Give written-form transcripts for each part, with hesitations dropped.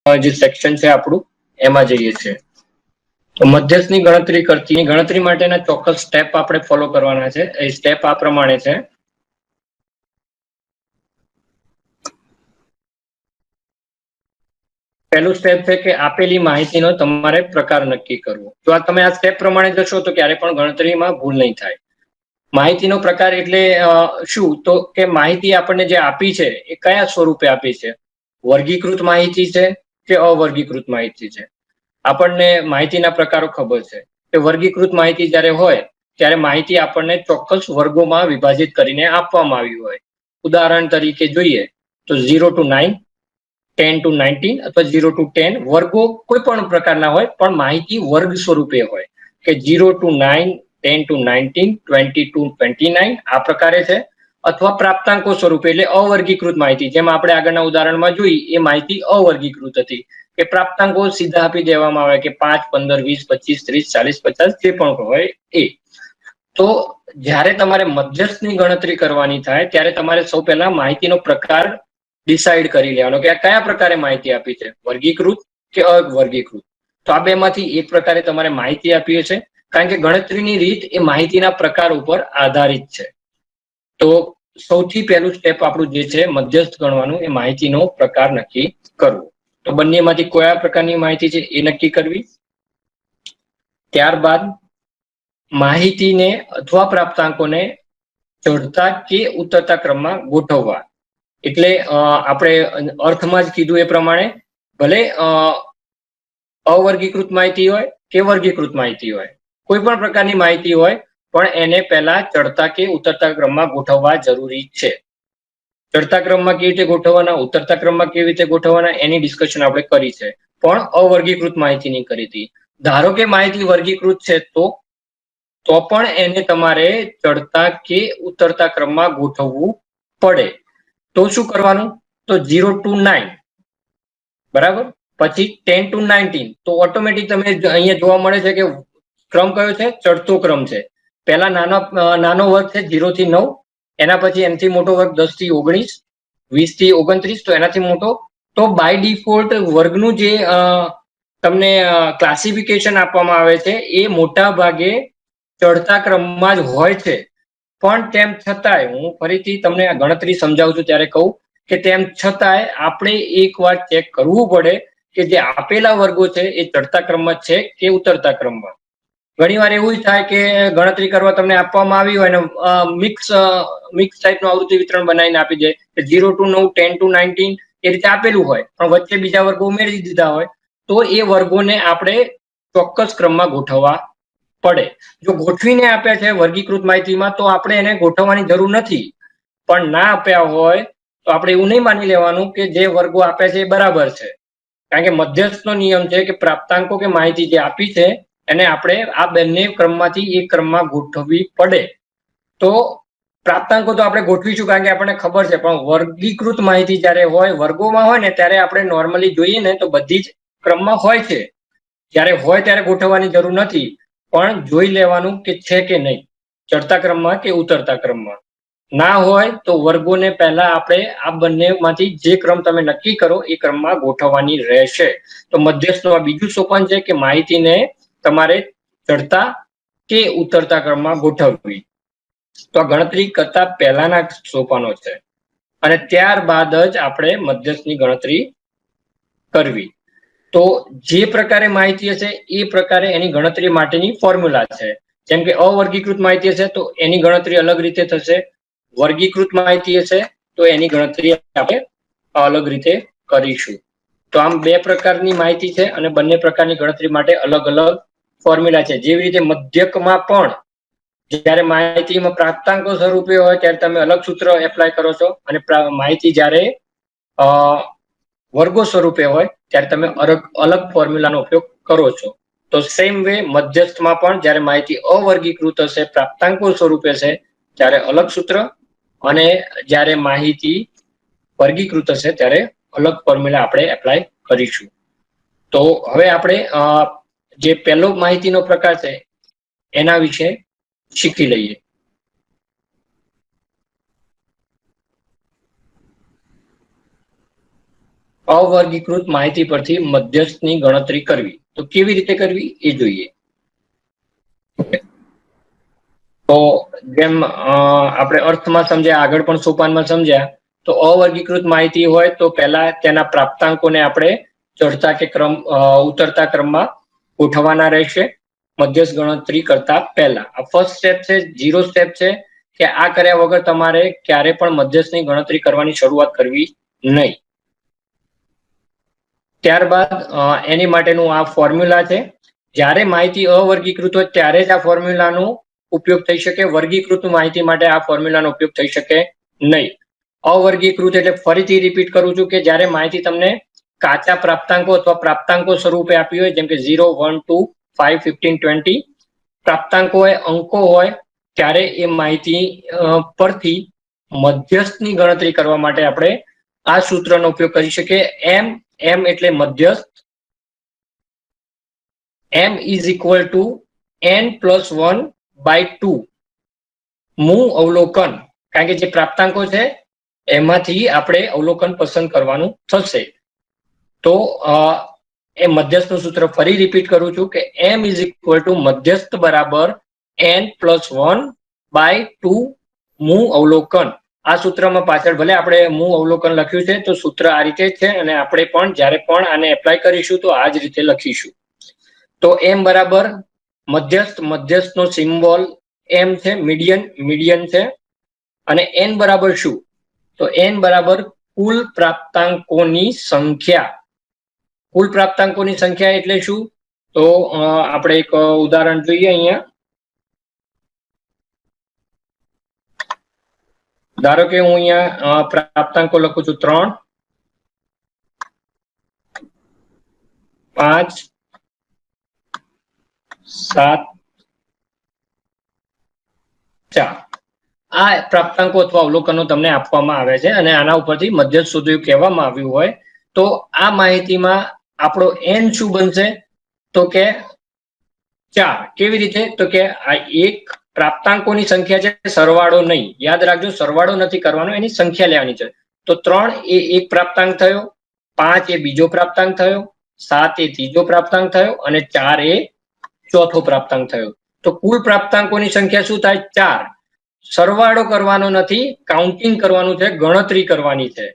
જે સેક્શન છે આપણું એમાં જઈએ છીએ. તો મધ્યસ્થની ગણતરી માટેના ચોક્કસ સ્ટેપ આપણે ફોલો કરવાના છે. એ સ્ટેપ આ પ્રમાણે છે. પહેલું સ્ટેપ છે કે આપેલી માહિતીનો તમારે પ્રકાર નક્કી કરવો. જો તમે આ સ્ટેપ પ્રમાણે જશો તો ક્યારે પણ ગણતરીમાં ભૂલ નહીં થાય. માહિતીનો પ્રકાર એટલે શું? તો કે માહિતી આપણને જે આપી છે એ કયા સ્વરૂપે આપી છે. વર્ગીકૃત માહિતી છે કે અવર્ગીકૃત માહિતી છે. આપણને માહિતીના પ્રકારો ખબર છે કે વર્ગીકૃત માહિતી જ્યારે હોય ત્યારે માહિતી આપણને ચોક્કસ વર્ગોમાં વિભાજિત કરીને આપવામાં આવી હોય. ઉદાહરણ તરીકે જોઈએ તો 0 to 9, 10 to 19 અથવા 0 to 10 વર્ગો કોઈ પણ પ્રકારના હોય, પણ માહિતી વર્ગ સ્વરૂપે હોય કે 0 to 9, 10 to 19, 20 to 29 આ પ્રકારે છે. અથવા પ્રાપ્તાંકો સ્વરૂપે એટલે અવર્ગીકૃત માહિતી, જેમ આપણે આગળના ઉદાહરણમાં જોઈ એ માહિતી અવર્ગીકૃત હતી કે પ્રાપ્તાંકો સીધા આપી દેવામાં આવે કે 5, 15, 20, 25, 30, 40, 50 જે પણ હોય એ. તો જ્યારે તમારે મધ્યસ્થની ગણતરી કરવાની થાય ત્યારે તમારે સૌ પહેલા માહિતીનો પ્રકાર ડિસાઈડ કરી લેવાનો કે આ કયા પ્રકારે માહિતી આપી છે, વર્ગીકૃત કે અવર્ગીકૃત. તો આ બેમાંથી એક પ્રકારે તમારે માહિતી આપી છે, કારણ કે ગણતરીની રીત એ માહિતીના પ્રકાર ઉપર આધારિત છે. તો સૌથી પહેલું સ્ટેપ આપણું જે છે મધ્યસ્થ ગણવાનું, એ માહિતીનો પ્રકાર નક્કી કરવો. તો બંનેમાંથી કયા પ્રકારની માહિતી છે એ નક્કી કરવી. ત્યારબાદ માહિતીને અથવા પ્રાપ્તાંકોને ચડતા કે ઉતરતા ક્રમમાં ગોઠવવા. એટલે આપણે અર્થમાં જ કીધું એ પ્રમાણે ભલે અવર્ગીકૃત માહિતી હોય કે વર્ગીકૃત માહિતી હોય, કોઈ પણ પ્રકારની માહિતી હોય, પણ એને પહેલા ચડતા કે ઉતરતા ક્રમમાં ગોઠવવા જરૂરી છે. ચડતા ક્રમમાં કેવી રીતે ગોઠવવાના, ઉતરતા ક્રમમાં કેવી રીતે ગોઠવવાના એની ડિસ્કશન આપણે કરી છે, પણ અવર્ગીકૃત માહિતીની કરી હતી. ધારો કે માહિતી વર્ગીકૃત છે તો પણ એને તમારે ચડતા કે ઉતરતા ક્રમમાં ગોઠવવું પડે. તો શું કરવાનું? તો 0 to 9 બરાબર, પછી 10 to 19 તો ઓટોમેટિક તમે અહીંયા જોવા મળે છે કે ક્રમ કયો છે? ચડતો ક્રમ છે. પહેલા નાનો વર્ગ છે 0 થી 9, એના પછી એનાથી મોટો વર્ગ 10 થી 19, 20 થી 29, તો એનાથી મોટો. તો બાય ડિફોલ્ટ વર્ગનું જે તમને ક્લાસિફિકેશન આપવામાં આવે છે એ મોટા ભાગે ચડતા ક્રમમાં જ હોય છે. પણ તેમ છતાંય હું ફરીથી તમને આ ગણતરી સમજાવું છું ત્યારે કહું કે તેમ છતાંય આપણે એકવાર ચેક કરવું પડે કે જે આપેલા વર્ગો છે એ ચડતા ક્રમમાં છે કે ઉતરતા ક્રમમાં. ઘણી વાર એવું થાય કે ગણતરી કરવા તમને આપવામાં આવી હોય ને મિક્સ ટાઈપનું આવૃત્તિ વિતરણ બનાવીને આપી દે કે 0 to 9, 10 to 19 એ રીતે આપેલું હોય, પણ વચ્ચે બીજા વર્ગો ઉમેરી દીધા હોય, તો એ વર્ગોને આપણે ચોક્કસ ક્રમમાં ગોઠવવા પડે. જો ગોઠવીને આપ્યા છે વર્ગીકૃત માહિતીમાં તો આપણે એને ગોઠવવાની જરૂર નથી, પણ ના આપ્યા હોય તો આપણે એવું નહીં માની લેવાનું કે જે વર્ગો આપ્યા છે એ બરાબર છે. કારણ કે મધ્યસ્થનો નિયમ છે કે પ્રાપ્તાંકો કે માહિતી જે આપી છે એને આપણે આ બંને ક્રમમાંથી એક ક્રમમાં ગોઠવવી પડે. તો પ્રાપ્તાંકો તો આપણે ગોઠવીશું કારણ કે આપણને ખબર છે, પણ વર્ગીકૃત માહિતી જ્યારે હોય, વર્ગોમાં હોય ને ત્યારે આપણે નોર્મલી જોઈએ ને તો બધી જ ક્રમમાં હોય છે. જ્યારે હોય ત્યારે ગોઠવવાની જરૂર નથી, પણ જોઈ લેવાનું કે છે કે નહીં, ચડતા ક્રમમાં કે ઉતરતા ક્રમમાં. ના હોય તો વર્ગોને પહેલા આપણે આ બંનેમાંથી જે ક્રમ તમે નક્કી કરો એ ક્રમમાં ગોઠવવાની રહેશે. તો મધ્યસ્થનું આ બીજું સોપાન છે કે માહિતીને તમારે ચડતા કે ઉતરતા ક્રમમાં ગોઠવવી. તો આ ગણતરી કરતા પહેલાના સોપાનો છે, અને ત્યારબાદ જ આપણે મધ્યસ્થની ગણતરી કરવી. તો જે પ્રકારે માહિતી હશે એ પ્રકારે એની ગણતરી માટેની ફોર્મ્યુલા છે. જેમ કે અવર્ગીકૃત માહિતી હશે તો એની ગણતરી અલગ રીતે થશે, વર્ગીકૃત માહિતી હશે તો એની ગણતરી આપણે અલગ રીતે કરીશું. તો આમ બે પ્રકારની માહિતી છે અને બંને પ્રકારની ગણતરી માટે અલગ અલગ ફોર્મ્યુલા છે. જેવી રીતે મધ્યકમાં પણ જ્યારે માહિતીમાં પ્રાપ્તાંકો સ્વરૂપે હોય ત્યારે તમે અલગ સૂત્ર એપ્લાય કરો છો, અને માહિતી જ્યારે વર્ગો સ્વરૂપે હોય ત્યારે તમે અલગ ફોર્મ્યુલાનો ઉપયોગ કરો છો. તો સેમ વે મધ્યસ્થમાં પણ જ્યારે માહિતી અવર્ગીકૃત હશે, પ્રાપ્તાંકો સ્વરૂપે છે, ત્યારે અલગ સૂત્ર, અને જ્યારે માહિતી વર્ગીકૃત હશે ત્યારે અલગ ફોર્મ્યુલા આપણે એપ્લાય કરીશું. તો હવે આપણે જે પહેલો માહિતીનો પ્રકાર છે એના વિશે શીખી લઈએ. અવર્ગીકૃત માહિતી પરથી મધ્યસ્થની ગણતરી કરવી. તો કેવી રીતે કરવી એ જોઈએ. તો જેમ આપણે અર્થમાં સમજ્યા, આગળ પણ સોપાનમાં સમજ્યા, તો અવર્ગીકૃત માહિતી હોય તો પહેલા તેના પ્રાપ્તાંકોને આપણે ચડતા કે ઉતરતા ક્રમમાં ગોઠવવાના રહેશે મધ્યસ્થ ગણતરી કરતા પહેલા. આ ફર્સ્ટ સ્ટેપ છે, 0 સ્ટેપ છે કે આ કર્યા વગર તમારે ક્યારે પણ મધ્યસ્થની ગણતરી કરવાની શરૂઆત કરવી નહીં. ત્યારબાદ એની માટેનું આ ફોર્મ્યુલા છે. જ્યારે માહિતી અવર્ગીકૃત હોય ત્યારે જ આ ફોર્મ્યુલાનો ઉપયોગ થઈ શકે. વર્ગીકૃત માહિતી માટે આ ફોર્મ્યુલાનો ઉપયોગ થઈ શકે નહીં. અવર્ગીકૃત એટલે ફરીથી રિપીટ કરું છું કે જ્યારે માહિતી તમને કાચા પ્રાપ્તાંકો અથવા પ્રાપ્તાંકો સ્વરૂપે આપી હોય, જેમ કે 0, 1, 2, 5, 15, 20 પ્રાપ્તાંકો હોય, અંકો હોય, ત્યારે એ માહિતી પરથી મધ્યસ્થની ગણતરી કરવા માટે આપણે આ સૂત્રનો ઉપયોગ કરી શકીએ. એમ એટલે મધ્યસ્થ. m is equal to n+1/2 મૂળ અવલોકન. કારણ કે જે પ્રાપ્તાંકો છે એમાંથી આપણે અવલોકન પસંદ કરવાનું થશે. તો એ મધ્યસ્થનું સૂત્ર ફરી રિપીટ કરું છું કે m is equal to મધ્યસ્થ બરાબર n+1/2 મૂળ અવલોકન. આ સૂત્રમાં પાછળ ભલે આપણે મૂળ અવલોકન લખ્યું છે, તો સૂત્ર આ રીતે જ છે અને આપણે પણ જ્યારે પણ આને એપ્લાય કરીશું તો આ જ રીતે લખીશું. તો m બરાબર મધ્યસ્થનો સિમ્બોલ m છે, મીડિયન છે, અને n બરાબર શું? તો n બરાબર કુલ પ્રાપ્તાંકોની સંખ્યા. કુલ પ્રાપ્તાંકોની સંખ્યા એટલે શું? તો આપણે એક ઉદાહરણ જોઈએ અહીંયા. ધારો કે હું અહીંયા પ્રાપ્તાંકો લખું છું 3, 5, 7, 4 આ પ્રાપ્તાંકો અથવા અવલોકનો તમને આપવામાં આવે છે અને આના ઉપરથી મધ્યસ્થ શોધવું કહેવામાં આવ્યું હોય તો આ માહિતીમાં આપણો n શું બનશે? તો કે 4. કેવી રીતે? તો કે આ એક પ્રાપ્તાંકોની સંખ્યા છે, સરવાળો નહીં. યાદ રાખજો, સરવાળો નથી કરવાનો, એની સંખ્યા લેવાની છે. તો 3 એ એક પ્રાપ્તાંક થયો, 5 એ બીજો પ્રાપ્તાંક થયો, 7 એ ત્રીજો પ્રાપ્તાંક થયો અને 4 એ ચોથો પ્રાપ્તાંક થયો. તો કુલ પ્રાપ્તાંકોની સંખ્યા શું થાય? 4. સરવાળો કરવાનો નથી, કાઉન્ટિંગ કરવાનું છે, ગણતરી કરવાની છે.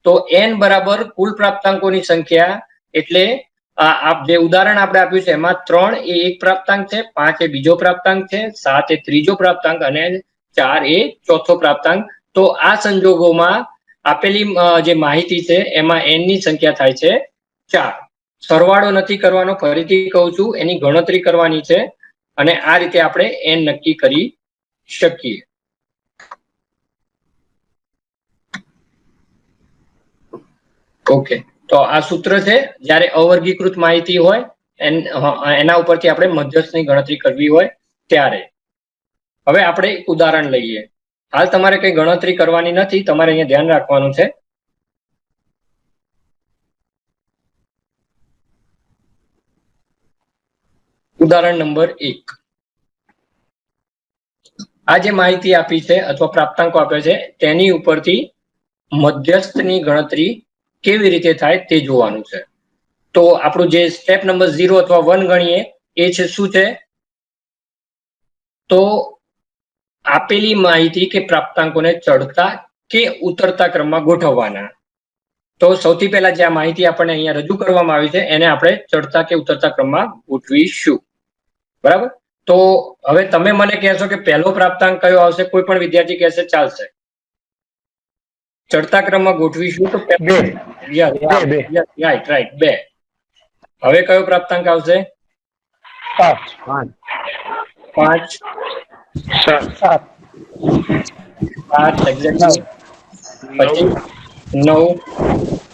તો n બરાબર કુલ પ્રાપ્તાંકોની સંખ્યા એટલે જે ઉદાહરણ આપણે આપ્યું છે એમાં 3 એ એક પ્રાપ્તાંક છે, 5 એ બીજો પ્રાપ્તાંક છે, 7 એ ત્રીજો પ્રાપ્તાંક અને 4 એ ચોથો પ્રાપ્તાંક. તો આ સંજોગોમાં આપેલી જે માહિતી છે એમાં n ની સંખ્યા થાય છે 4. સરવાળો નથી કરવાનો, ફરીથી કહું છું, એની ગણતરી કરવાની છે અને આ રીતે આપણે n નક્કી કરી શકીએ. ઓકે, તો આ સૂત્ર છે. જ્યારે અવર્ગીકૃત માહિતી હોય એના ઉપરથી આપણે મધ્યસ્થની ગણતરી કરવી હોય ત્યારે. હવે આપણે એક ઉદાહરણ લઈએ. હાલ તમારે કઈ ગણતરી કરવાની નથી, તમારે અહીંયા ધ્યાન રાખવાનું છે. ઉદાહરણ નંબર 1. આ જે માહિતી આપી છે અથવા પ્રાપ્તાંકો આપ્યા છે તેની ઉપરથી મધ્યસ્થની ગણતરી કેવી રીતે થાય તે જોવાનું છે. તો આપણું જે સ્ટેપ નંબર 0 અથવા 1 ગણીએ એ છે શું છે? તો આપેલી માહિતી કે પ્રાપ્તાંકોને ચડતા કે ઉતરતા ક્રમમાં ગોઠવવાના. તો સૌથી પહેલા જે આ માહિતી આપણને અહીંયા રજૂ કરવામાં આવી છે એને આપણે ચડતા કે ઉતરતા ક્રમમાં ગોઠવીશું. બરાબર? તો હવે તમે મને કહેશો કે પહેલો પ્રાપ્તાંક કયો આવશે? કોઈ પણ વિદ્યાર્થી કહેશે ચાલશે. ચડતા ક્રમમાં ગોઠવીશું તો રાઈટ 2. હવે કયો પ્રાપ્તાંક આવશે? 5, 7, એક્ઝેક્ટલી. પછી 9,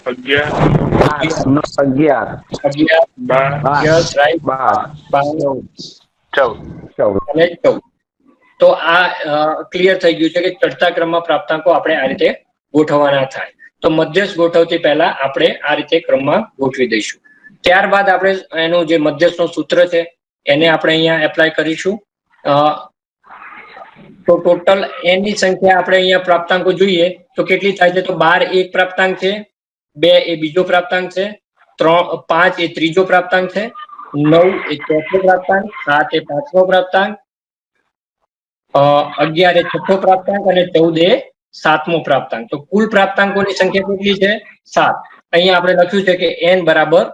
11, 12, રાઈટ, 14 અને 14. તો આ ક્લિયર થઈ ગયું છે કે ચડતા ક્રમમાં પ્રાપ્તાંકો આપણે આ રીતે ગોઠવવાના થાય. તો મધ્યસ્થ ગોઠવતી પહેલા આપણે આ રીતે ક્રમમાં ગોઠવી દઈશું. ત્યારબાદ આપણે એનું જે મધ્યસ્થનું સૂત્ર છે એને આપણે અહીંયા એપ્લાય કરીશું. તો ટોટલ n ની સંખ્યા આપણે અહીંયા પ્રાપ્તાંકો જોઈએ તો કેટલી થાય છે? તો 12 એક પ્રાપ્તાંક છે, 2 એ બીજો પ્રાપ્તાંક છે, 5 એ ત્રીજો પ્રાપ્તાંક છે, 9 એ ચોથો પ્રાપ્તાંક, 7 એ પાંચમો પ્રાપ્તાંક, 11 એ છઠ્ઠો પ્રાપ્તાંક અને 14 એ સાતમો પ્રાપ્તાંક. તો કુલ પ્રાપ્તાંકોની સંખ્યા કેટલી છે? 7. અહીંયા આપણે લખ્યું છે કે n બરાબર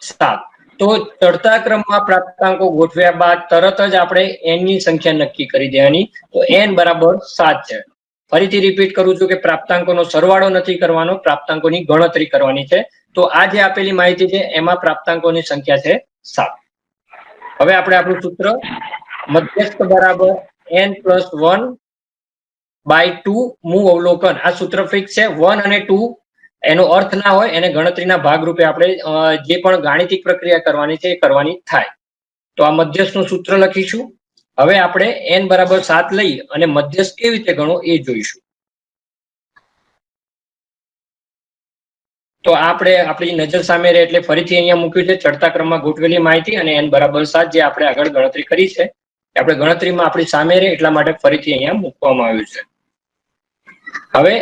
7. તો ચડતા ક્રમમાં પ્રાપ્તાંકો ગોઠવ્યા બાદ તરત જ આપણે n ની સંખ્યા નક્કી કરી દેવાની. તો n બરાબર 7 છે. ફરીથી રિપીટ કરું છું કે પ્રાપ્તાંકોનો સરવાળો નથી કરવાનો, પ્રાપ્તાંકોની ગણતરી કરવાની છે. તો આ જે આપેલી માહિતી છે એમાં પ્રાપ્તાંકોની સંખ્યા છે 7. હવે આપણે આપણું સૂત્ર મધ્યસ્થ બરાબર n+1/2 મૂવ અવલોકન. આ સૂત્ર ફિક્સ છે. 1 અને 2 એનો અર્થ ના હોય, એને ગણતરીના ભાગરૂપે આપણે જે પણ ગાણિતિક પ્રક્રિયા કરવાની છે એ કરવાની થાય. તો આ મધ્યસ્થનું સૂત્ર લખીશું. હવે આપણે n બરાબર 7 લઈ અને મધ્યસ્થ કેવી રીતે ગણો એ જોઈશું. તો આપણે આપણી નજર સામે રહે એટલે ફરીથી અહીંયા મૂક્યું છે ચડતા ક્રમમાં ગોઠવેલી માહિતી અને n બરાબર 7 જે આપણે આગળ ગણતરી કરી છે આપણે ગણતરીમાં આપણી સામે રહે એટલા માટે ફરીથી અહીંયા મૂકવામાં આવ્યું છે. હવે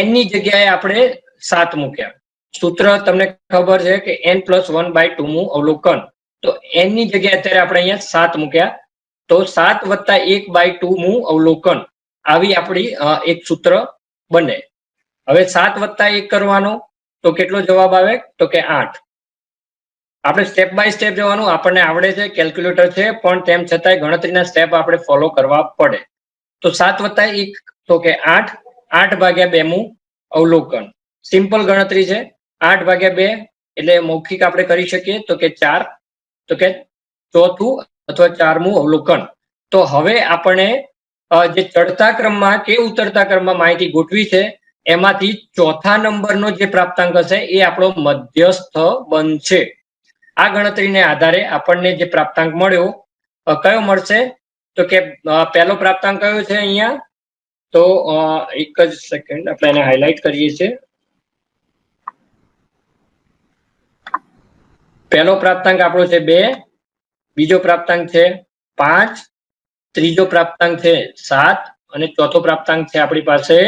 n ની જગ્યાએ આપણે 7 મૂક્યા. સૂત્ર તમને ખબર છે કે n+1/2 નું અવલોકન. તો n ની જગ્યાએ અત્યારે આપણે અહીંયા 7 મૂક્યા. તો 7 + 1/2 નું અવલોકન. આવી આપણી એક સૂત્ર બને. હવે 7 + 1 કરવાનો તો કેટલો જવાબ આવે? તો કે 8. આપણે સ્ટેપ બાય સ્ટેપ જવાનું, આપણને આવડે છે, કેલ્ક્યુલેટર છે, પણ તેમ છતાંય ગણતરીના સ્ટેપ આપણે ફોલો કરવા પડે. તો 7 + 1 તો કે 8. 8/2 નું અવલોકન. સિમ્પલ ગણતરી છે. 8/2 એટલે મૌખિક આપણે કરી શકીએ તો કે 4. તો કે ચોથું અથવા 4મું અવલોકન. તો હવે આપણે જે ચડતા ક્રમમાં કે ઉતરતા ક્રમમાં માહિતી ગોઠવી છે એમાંથી ચોથા નંબરનો જે પ્રાપ્તાંક હશે એ આપણો મધ્યસ્થ બનશે. આ ગણતરીને આધારે આપણને જે પ્રાપ્તાંક મળ્યો કયો મળશે? તો કે પહેલો પ્રાપ્તાંક કયો છે અહીંયા? તો એક જ સેકન્ડ આપણે એને હાઇલાઇટ કરીએ છીએ. પહેલો પ્રાપ્તાંક આપણો છે 2, બીજો પ્રાપ્તાંક છે 5, ત્રીજો પ્રાપ્તાંક છે 7 અને ચોથો પ્રાપ્તાંક છે આપણી પાસે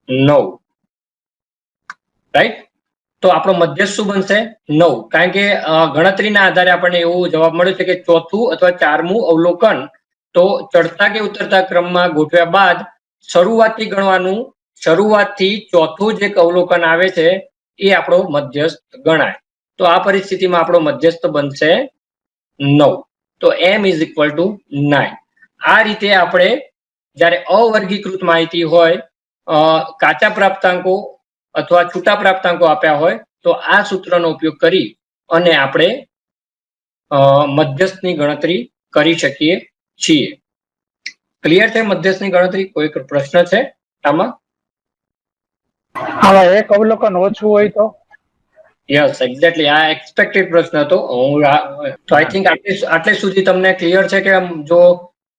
9. રાઈટ? તો આપણો મધ્યસ્થ શું બનશે? 9. કારણ કે ગણતરીના આધારે આપણને એવો જવાબ મળ્યો છે કે ચોથું અથવા 4મું અવલોકન. તો ચડતા કે ઉતરતા ક્રમમાં ગોઠવ્યા બાદ શરૂઆતથી ગણવાનું. શરૂઆતથી ચોથું જે અવલોકન આવે છે એ આપણો મધ્યસ્થ ગણાય. તો આ પરિસ્થિતિમાં આપણો મધ્યસ્થ બનશે 9. તો m = 9. આ રીતે આપણે જ્યારે અવર્ગીકૃત માહિતી હોય, કાચા પ્રાપ્તાંકો અથવા છૂટા પ્રાપ્તાંકો આપ્યા હોય તો આ સૂત્રનો ઉપયોગ કરી અને આપણે મધ્યસ્થની ગણતરી કરી શકીએ છીએ. ક્લિયર છે મધ્યસ્થની ગણતરી? કોઈ પ્રશ્ન છે આમાં? આમાં એક અવલોકન ઓછું હોય તો? Yes, exactly. આ એક્સપેક્ટેડ પ્રશ્ન હતો. તો આઈ થિંક આટલે સુધી તમને ક્લિયર છે કે જો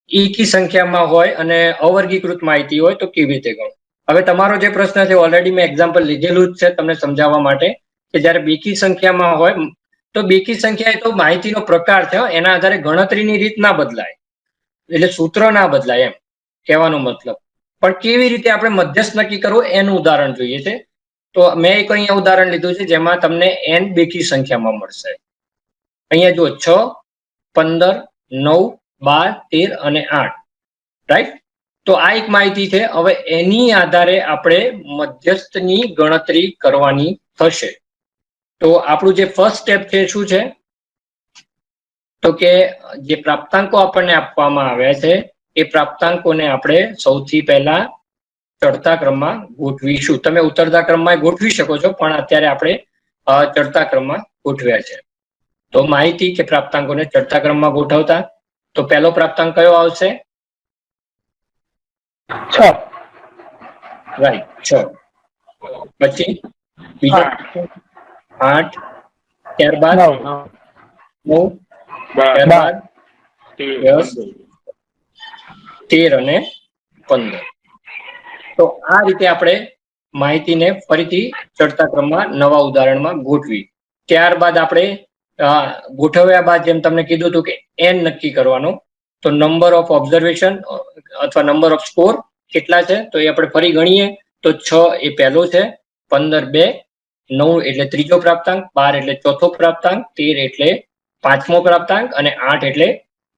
એકી સંખ્યામાં હોય અને અવર્ગીકૃત માહિતી હોય તો કેવી રીતે ગણવું. હવે તમારો જે પ્રશ્ન છે ઓલરેડી મેં એક્ઝામ્પલ લીધેલું જ છે તમને સમજાવવા માટે કે જ્યારે બેકી સંખ્યામાં હોય તો બેકી સંખ્યા એ તો માહિતીનો પ્રકાર છે, એના આધારે ગણતરીની રીત ના બદલાય, એટલે સૂત્ર ના બદલાય એમ કહેવાનો મતલબ. પણ કેવી રીતે આપણે મધ્યસ્થ નક્કી કરવું એનું ઉદાહરણ જોઈએ છે. તો મેં એક અહીંયા ઉદાહરણ લીધું છે જેમાં તમને n બેકી સંખ્યામાં મળશે. અહીંયા જુઓ 6, 15, 9, 12, 13 અને 8. રાઈટ? તો આ એક માહિતી છે. હવે એની આધારે આપણે મધ્યસ્થની ગણતરી કરવાની થશે. તો આપણું જે ફર્સ્ટ સ્ટેપ છે શું છે? તો કે જે પ્રાપ્તાંકો આપણને આપવામાં આવ્યા છે એ પ્રાપ્તાંકોને આપણે સૌથી પહેલા ચડતા ક્રમમાં ગોઠવીશું. તમે ઉતરતા ક્રમમાં ગોઠવી શકો છો, પણ અત્યારે આપણે ચડતા ક્રમમાં ગોઠવ્યા છે. તો માહિતી કે પ્રાપ્તાંકોને ચડતા ક્રમમાં ગોઠવતા તો પહેલો પ્રાપ્તાંક કયો આવશે? 6. રાઈટ, 6. પછી બીજો 8, ત્યારબાદ 9, ત્યારબાદ 13 અને 15. તો આ રીતે આપણે માહિતીને ફરીથી ચડતા ક્રમમાં નવા ઉદાહરણમાં ગોઠવી. ત્યારબાદ આપણે ગોઠવ્યા બાદ જેમ તમને કીધું હતું કે n નક્કી કરવાનો. તો નંબર ઓફ ઓબ્ઝર્વેશન અથવા નંબર ઓફ સ્કોર કેટલા છે તો એ આપણે ફરી ગણીએ તો 6 એ પહેલો છે, 15 2, 9 એટલે ત્રીજો પ્રાપ્તાંક, 12 એટલે ચોથો પ્રાપ્તાંક, 13 એટલે પાંચમો પ્રાપ્તાંક અને 8 એટલે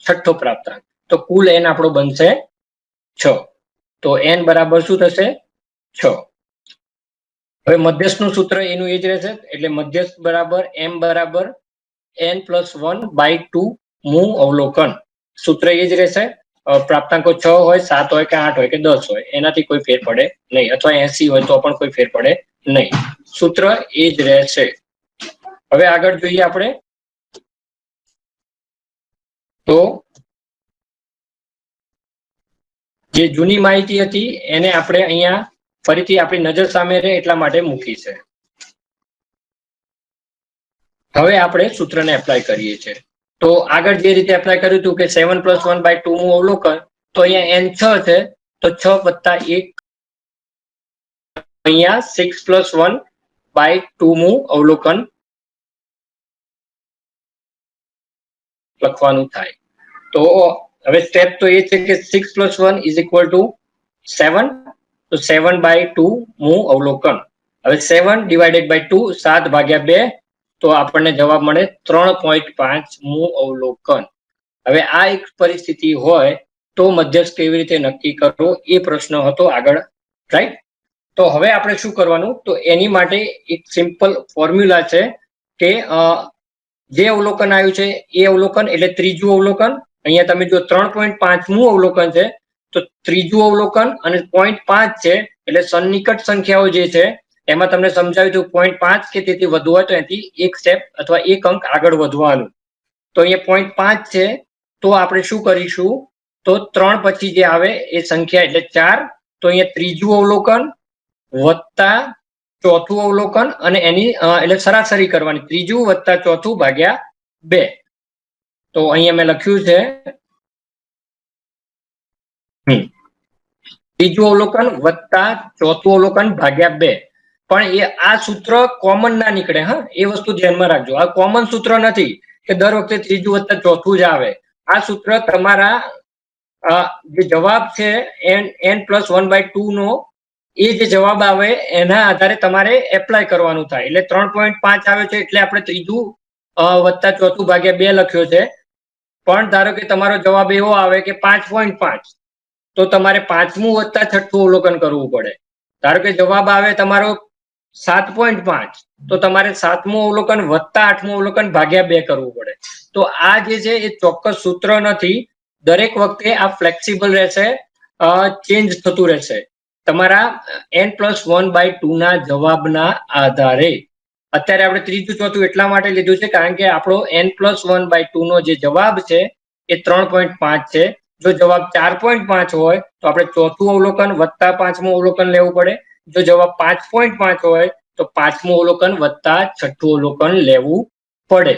છઠ્ઠો પ્રાપ્તાંક. તો કુલ n આપણો બનશે 6. તો n બરાબર શું થશે? 6. હવે મધ્યસ્થનું સૂત્ર એનું એ જ રહેશે, એટલે મધ્યસ્થ બરાબર m બરાબર n+1/2 મું અવલોકન. સૂત્ર એ જ રહેશે. પ્રાપ્તાંકો 6 હોય, 7 હોય કે 8 હોય કે 10 હોય, એનાથી કોઈ ફેર પડે નહીં, અથવા 80 હોય તો પણ કોઈ ફેર પડે નહીં. સૂત્ર એ જ રહેશે. હવે આગળ જોઈએ આપણે. તો જે જૂની માહિતી હતી એને આપણે અહીંયા ફરીથી આપણી નજર સામે રહે એટલા માટે મૂકી છે. હવે આપણે સૂત્રને એપ્લાય કરીએ છીએ. તો આગળ જે રીતે એપ્લાય કર્યું હતું કે 7+1/2 નું અવલોકન, તો અહીંયા n 6 છે, તો 6 + 1 અહીંયા 6+1/2 નું અવલોકન લખવાનું થાય. તો હવે સ્ટેપ તો એ છે કે 6+1 = 7. તો 7/2 મું અવલોકન. હવે 7/2, 7/2, તો આપણને જવાબ મળે 3.5 મું અવલોકન. હવે આ એક પરિસ્થિતિ હોય તો મધ્યસ્થ કેવી રીતે નક્કી કરવો એ પ્રશ્ન હતો આગળ, રાઈટ? તો હવે આપણે શું કરવાનું? તો એની માટે એક સિમ્પલ ફોર્મ્યુલા છે કે જે અવલોકન આવ્યું છે એ અવલોકન એટલે ત્રીજું અવલોકન. અહીંયા તમે જો 3.5 મું અવલોકન છે, તો ત્રીજું અવલોકન અને 0.5 છે, એટલે સન્નિકટ સંખ્યાઓ જે છે એમાં તમને સમજાવ્યું હતું 0.5 કે તેથી વધુ હોય તો એથી એક સ્ટેપ અથવા એક અંક આગળ વધવાનું. તો અહીંયા 0.5 છે, તો આપણે શું કરીશું? તો 3 પછી જે આવે એ સંખ્યા એટલે 4. તો અહીંયા ત્રીજું અવલોકન વત્તા ચોથું અવલોકન અને એની એટલે સરાસરી કરવાની, ત્રીજું વત્તા ચોથું ભાગ્યા 2. તો અહીંયા મેં લખ્યું છે ત્રીજું અવલોકન વત્તા ચોથું અવલોકન ભાગ્યા 2. પણ એ આ સૂત્ર કોમન ના નીકળે. હા, એ વસ્તુ ધ્યાનમાં રાખજો. આ કોમન સૂત્ર નથી કે દર વખતે ત્રીજું વત્તા ચોથું જ આવે. આ સૂત્ર તમારા જે જવાબ છે n+1/2 નો એ જે જવાબ આવે એના આધારે તમારે એપ્લાય કરવાનું થાય. એટલે 3.5 આવે છે એટલે આપણે ત્રીજું વત્તા ચોથું ભાગ્યા 2 લખ્યો છે. પણ ધારો કે તમારો જવાબ એવો આવે કે 5.5, તો તમારે પાંચમું વત્તા છઠ્ઠું અવલોકન કરવું પડે. ધારો કે જવાબ આવે તમારો 7.5, તો તમારે સાતમું અવલોકન વત્તા આઠમું અવલોકન ભાગ્યા 2 કરવું પડે. તો આ જે છે એ ચોક્કસ સૂત્ર નથી. દરેક વખતે આ ફ્લેક્સિબલ રહેશે, ચેન્જ થતું રહેશે તમારા n+1/2 ના જવાબના આધારે. અત્યારે આપણે ત્રીજું ચોથું એટલા માટે લીધું છે કારણ કે આપણો n+1/2 નો જે જવાબ છે એ 3.5 છે. જો જવાબ 4.5 હોય તો આપણે ચોથું અવલોકન વત્તા પાંચમું અવલોકન લેવું પડે. જો જવાબ 5.5 હોય તો પાંચમું અવલોકન વત્તા છઠ્ઠું અવલોકન લેવું પડે.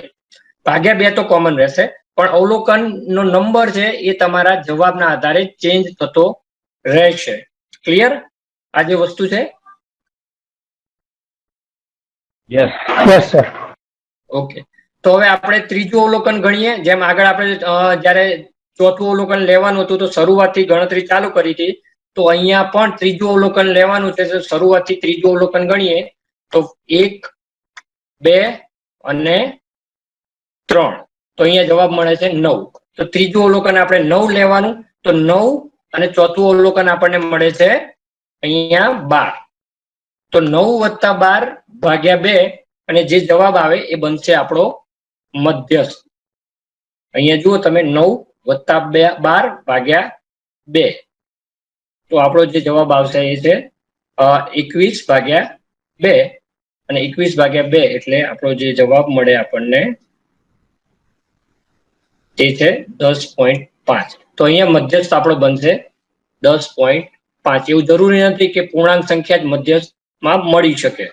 ભાગ્યા 2 તો કોમન રહેશે, પણ અવલોકન નો નંબર છે એ તમારા જવાબના આધારે ચેન્જ થતો રહેશે. ક્લિયર આ જે વસ્તુ છે? Yes sir. ઓકે, તો હવે આપણે ત્રીજું અવલોકન ગણીએ. જેમ આગળ આપણે જ્યારે ચોથું અવલોકન લેવાનું હતું તો શરૂઆતથી ગણતરી ચાલુ કરી હતી, તો અહીંયા પણ ત્રીજું અવલોકન લેવાનું છે. તો શરૂઆતથી ત્રીજું અવલોકન ગણીએ તો 1, 2 અને 3. તો અહીંયા જવાબ મળે છે 9. તો ત્રીજું અવલોકન આપણે 9 લેવાનું. તો 9 અને ચોથું અવલોકન આપણને મળે છે અહીંયા 12. તો 9 + 12 ભાગ્યા 2 અને જે જવાબ આવે એ બનશે આપણો મધ્યસ્થ. અહીંયા જુઓ તમે 9 + 12 ભાગ્યા 2. તો આપણો જે જવાબ આવશે એ છે 21/2. અને 21/2 એટલે આપણો જે જવાબ મળે આપણને તે છે 10.5. તો અહીંયા મધ્યસ્થ આપણો બનશે 10.5. એવું જરૂરી નથી કે પૂર્ણાંક સંખ્યા જ મધ્યસ્થમાં મળી શકે.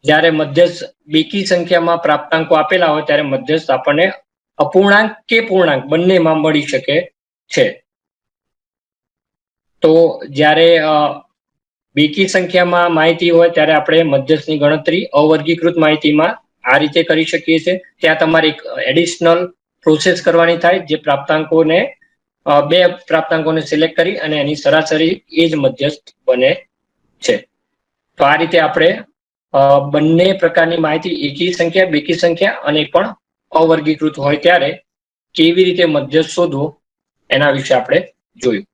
જ્યારે મધ્યસ્થ બેકી સંખ્યામાં પ્રાપ્તાંકો આપેલા હોય ત્યારે મધ્યસ્થ આપણને અપૂર્ણાંક કે પૂર્ણાંક બંનેમાં મળી શકે છે. તો જ્યારે બેકી સંખ્યામાં માહિતી હોય ત્યારે આપણે મધ્યસ્થની ગણતરી અવર્ગીકૃત માહિતીમાં આ રીતે કરી શકીએ છીએ. ત્યાં તમારે એક એડિશનલ પ્રોસેસ કરવાની થાય, જે પ્રાપ્તાંકોને બે પ્રાપ્તાંકોને સિલેક્ટ કરી અને એની સરાસરી એ જ મધ્યસ્થ બને છે. તો આ રીતે આપણે બંને પ્રકારની માહિતી એકી સંખ્યા, બેકી સંખ્યા અને પણ અવર્ગીકૃત હોય ત્યારે કેવી રીતે મધ્યસ્થ શોધવો એના વિશે આપણે જોયું.